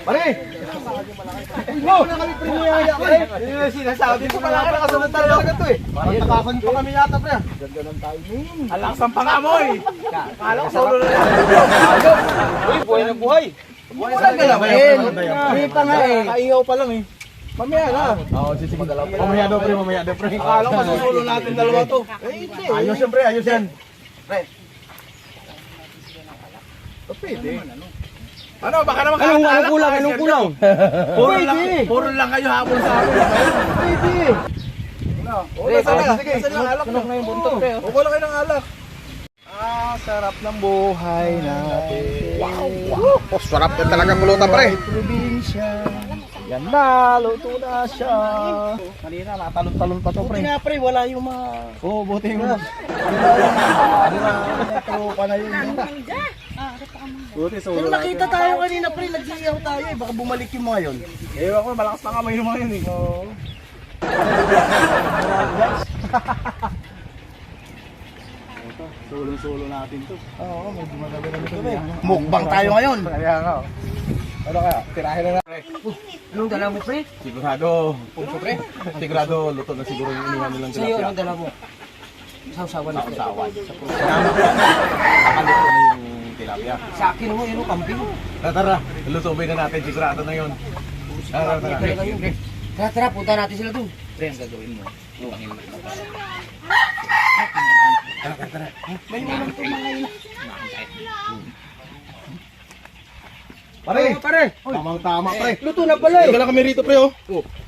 Pare! Wow! Sinasabi ko pala ka nakasunod talaga to eh. Parang pa kami yata pre. Ganda ng timing. Alakas ang pangamoy. Kala ko solo na lang. Uy, buhay na buhay. Buhay na naman. Hindi pa nga eh. Kaihaw pa lang eh. Mamaya na. Oo, sige. Mamaya daw pre, mamaya daw pre. Kala ko masusulo natin dalawa to. Ayos yan pre, ayos yan. Pre. Pwede. Ano, baka naman Anong kulang? Puro lang kayo hapon sa akin. Pwede. Sige, sige, alak na yung buntot kayo. Wala kayo ng alak. Sarap ng buhay natin. Wow. Sarap na talaga pulutan pre. Probinsya. Yan na, luto na siya. Kanina, natalon-talon pa to pre. Buti nga pre, wala yung mga... Oo, buti nga. Natrupa na yun. Buti sa ulo natin. Nakita tayo kanina pre, nag-iiyaw tayo eh. Baka bumalik yung mga yun. Ewan ko, malakas na kamay yung mga yun eh. Solo-solo natin to. Oo, medyo magabi na nito eh. Mukbang tayo ngayon. Kaya nga. Ano kaya? Tirahin na pre. Anong dala mo, pre? Sigurado. Punso pre. Sigurado luto na siguro yung inihan nilang tilapia. Sa'yo, anong dala mo? Sausawan na. Sausawan. Salamat po. Nakaluto na yung tilapia. Sa akin mo, yun o, kambing. Tara, lusobay na natin. Sigurado na yun. Tara. Tara, punta natin sila dun. Pre, ang gagawin mo. Tara. May ulang ito mga ina. Pare! Tamang-tama, pre. Luto na pala eh. Wala kami rito, pre, oh.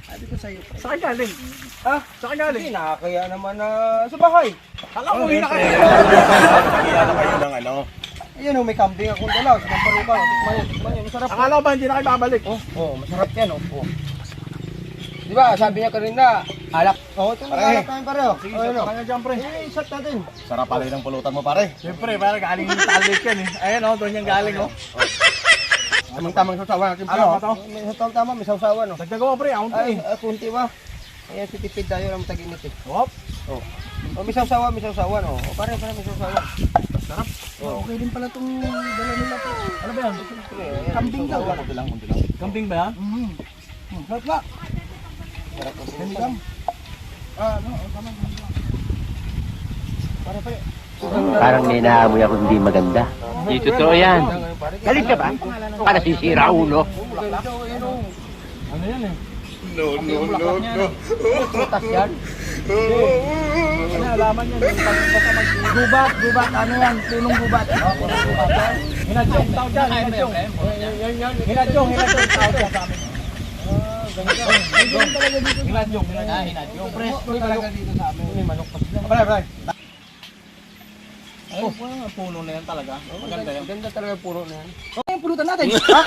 Sabi ko sa'yo. Saan galing? Saan galing? Hindi, nakakaya naman na sa bahay. Kala ko uwi na kayo. Nakakaya na kayo ng ano. Ayun o, may kambing akong dala. Sa pamparuka. Tikman yun. Masarap. Akala ko ba hindi na kayo babalik? Oh, masarap yan oh. Di ba, sabi niya kanina, alak. Oo, ito alak tayo pareho. Sige, sa kanya dyan, pre. Shot natin. Sarap pala yung pulutan mo, pare. Siyempre, parang galing yung talit yan eh. Ayan oh, doon yung galing oh. Tamang sausawan natin, pre. Ano? May tama, may sausawan oh. Dagdag mo, pre. Aunti Ay, eh. kunti ba? Ayan, titipid tayo ng tag-init eh. Hop. Oh, may sausawan oh. Pare, may sausawan. Sarap. Oh, okay din pala itong dala nila po. Ano ba yan? Kambing daw. Kunti lang. Kambing ba yan? Sarap ba? Sarap po. Kambing. Tama. Pare. Parang may naamoy ako hindi maganda. Di totoo yan. Galing ka ba? Para sisira ulo. Ano yan eh? No. Tutas yan. Ano alaman yan? Gubat. Ano yan? Punong gubat. Hinadyong tawag dyan. Hinadyong tawag dyan sa amin. Hinadyong. Presto talaga dito sa amin. May manok pa sila. Pare. Oh, puno na yan talaga. Maganda yan. Ganda talaga yung puro na yan. Okay, yung pulutan natin. Ha?